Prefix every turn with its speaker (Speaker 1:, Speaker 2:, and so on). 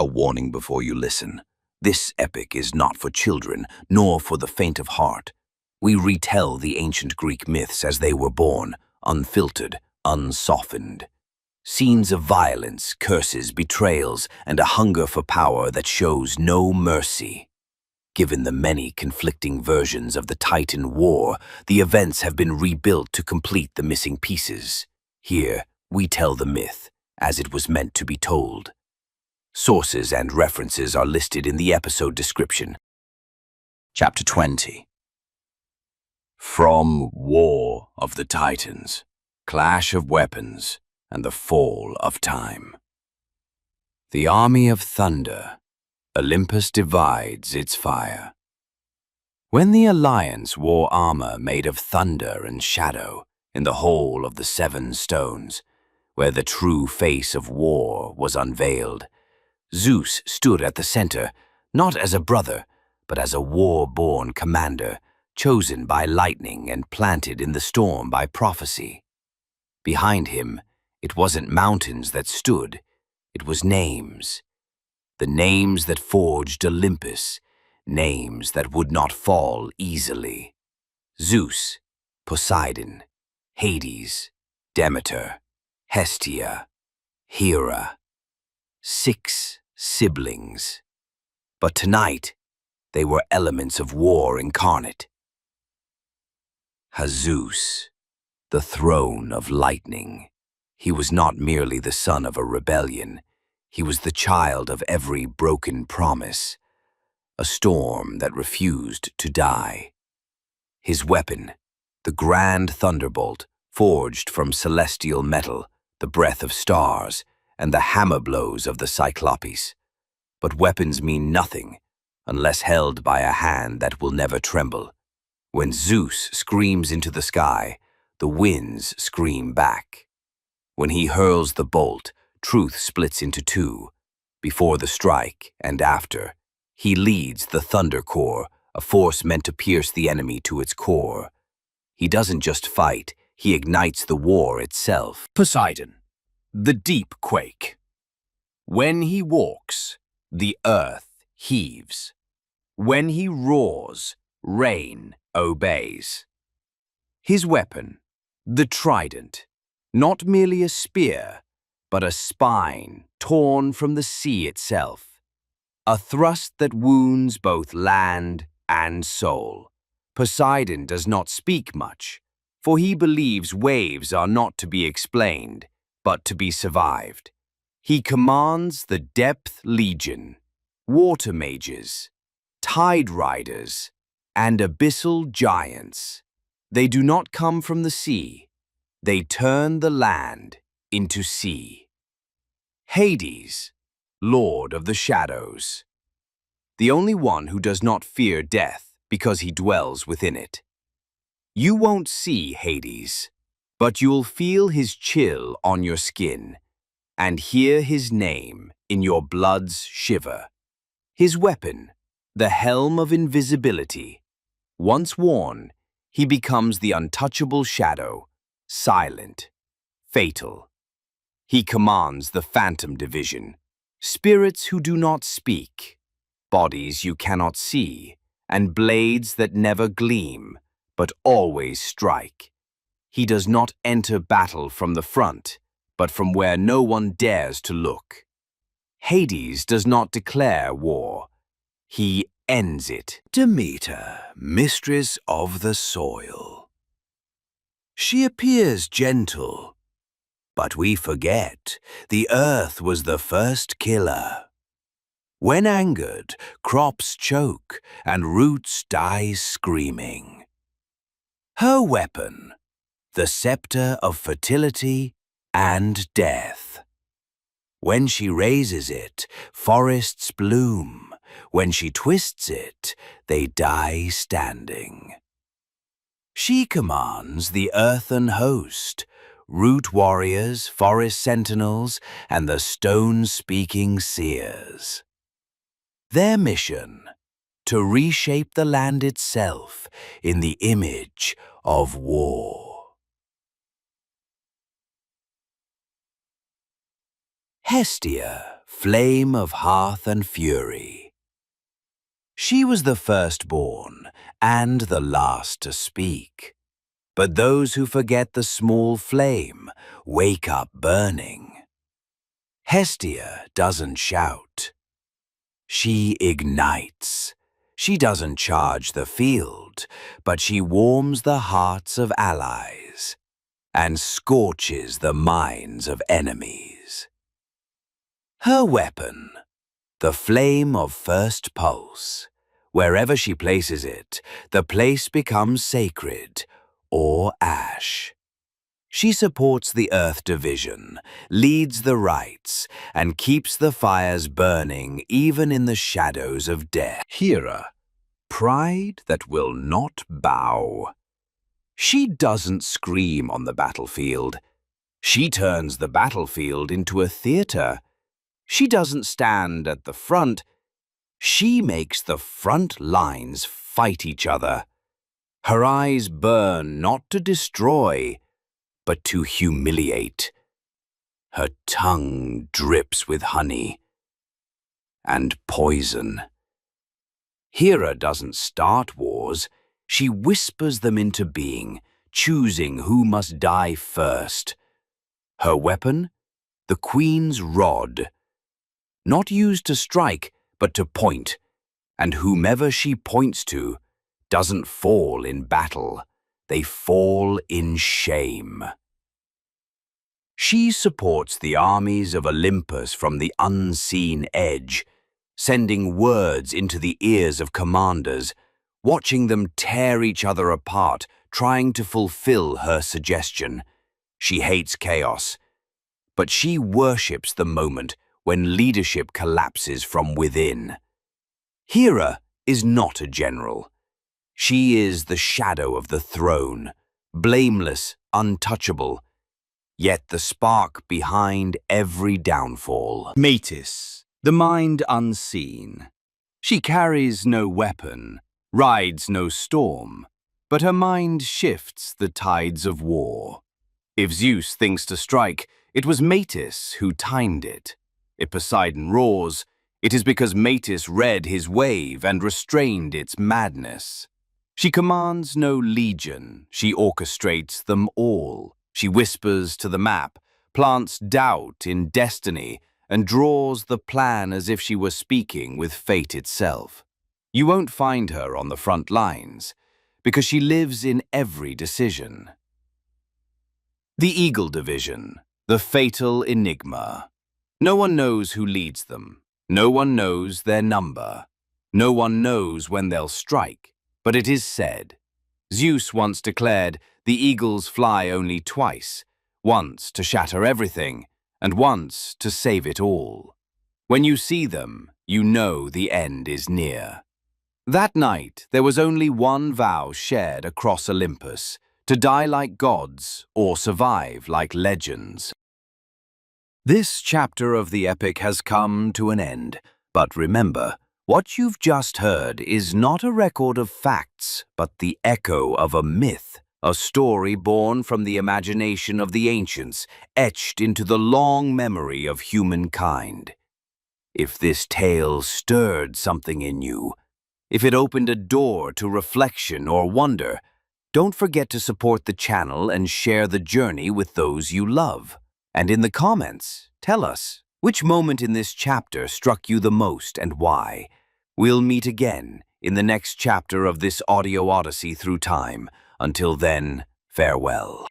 Speaker 1: warning before you listen. This epic is not for children, nor for the faint of heart. We retell the ancient Greek myths as they were born, unfiltered, unsoftened. Scenes of violence, curses, betrayals, and a hunger for power that shows no mercy. Given the many conflicting versions of the Titan War, the events have been rebuilt to complete the missing pieces. Here, we tell the myth as it was meant to be told. Sources and references are listed in the episode description. Chapter 20. From War of the Titans, Clash of Weapons, and the Fall of Time. The army of thunder, Olympus divides its fire. When the Alliance wore armor made of thunder and shadow in the hall of the seven stones, where the true face of war was unveiled, Zeus stood at the center, not as a brother, but as a war-born commander, chosen by lightning and planted in the storm by prophecy. Behind him, it wasn't mountains that stood, it was names. The names that forged Olympus, names that would not fall easily. Zeus, Poseidon, Hades, Demeter, Hestia, Hera. 6 siblings. But tonight, they were elements of war incarnate. Zeus, the throne of lightning. He was not merely the son of a rebellion. He was the child of every broken promise, a storm that refused to die. His weapon, the grand Thunderbolt, forged from celestial metal, the breath of stars, and the hammer blows of the Cyclopes. But weapons mean nothing unless held by a hand that will never tremble. When Zeus screams into the sky, the winds scream back. When he hurls the bolt, truth splits into two. Before the strike and after, he leads the Thunder Core, a force meant to pierce the enemy to its core. He doesn't just fight, he ignites the war itself. Poseidon, the deep quake. When he walks, the earth heaves. When he roars, rain obeys. His weapon, the trident, not merely a spear, but a spine torn from the sea itself. A thrust that wounds both land and soul. Poseidon does not speak much, for he believes waves are not to be explained, but to be survived. He commands the Depth Legion, water mages, tide riders, and abyssal giants. They do not come from the sea. They turn the land into sea. Hades, Lord of the Shadows. The only one who does not fear death because he dwells within it. You won't see Hades, but you'll feel his chill on your skin and hear his name in your blood's shiver. His weapon, the Helm of Invisibility. Once worn, he becomes the untouchable shadow, silent, fatal. He commands the Phantom Division, spirits who do not speak, bodies you cannot see, and blades that never gleam, but always strike. He does not enter battle from the front, but from where no one dares to look. Hades does not declare war. He ends it. Demeter, mistress of the soil. She appears gentle, but we forget the earth was the first killer. When angered, crops choke and roots die screaming. Her weapon, the scepter of fertility and death. When she raises it, forests bloom. When she twists it, they die standing. She commands the earthen host, root warriors, forest sentinels, and the stone-speaking seers. Their mission, to reshape the land itself in the image of war. Hestia, flame of hearth and fury. She was the firstborn and the last to speak. But those who forget the small flame wake up burning. Hestia doesn't shout. She ignites. She doesn't charge the field, but she warms the hearts of allies and scorches the minds of enemies. Her weapon, the flame of first pulse. Wherever she places it, the place becomes sacred or ash. She supports the earth division, leads the rites, and keeps the fires burning even in the shadows of death. Hera, pride that will not bow. She doesn't scream on the battlefield. She turns the battlefield into a theater. She doesn't stand at the front. She makes the front lines fight each other. Her eyes burn not to destroy, but to humiliate. Her tongue drips with honey and poison. Hera doesn't start wars. She whispers them into being, choosing who must die first. Her weapon? The queen's rod. Not used to strike, but to point. And whomever she points to doesn't fall in battle. They fall in shame. She supports the armies of Olympus from the unseen edge, sending words into the ears of commanders, watching them tear each other apart, trying to fulfill her suggestion. She hates chaos, but she worships the moment when leadership collapses from within. Hera is not a general. She is the shadow of the throne, blameless, untouchable, yet the spark behind every downfall. Metis, the mind unseen. She carries no weapon, rides no storm, but her mind shifts the tides of war. If Zeus thinks to strike, it was Metis who timed it. If Poseidon roars, it is because Metis read his wave and restrained its madness. She commands no legion, she orchestrates them all. She whispers to the map, plants doubt in destiny, and draws the plan as if she were speaking with fate itself. You won't find her on the front lines, because she lives in every decision. The Eagle Division, the fatal enigma. No one knows who leads them. No one knows their number. No one knows when they'll strike. But it is said, Zeus once declared the eagles fly only twice, once to shatter everything, and once to save it all. When you see them, you know the end is near. That night, there was only one vow shared across Olympus, to die like gods or survive like legends. This chapter of the epic has come to an end, but remember, what you've just heard is not a record of facts, but the echo of a myth, a story born from the imagination of the ancients, etched into the long memory of humankind. If this tale stirred something in you, if it opened a door to reflection or wonder, don't forget to support the channel and share the journey with those you love. And in the comments, tell us, which moment in this chapter struck you the most and why? We'll meet again in the next chapter of this audio odyssey through time. Until then, farewell.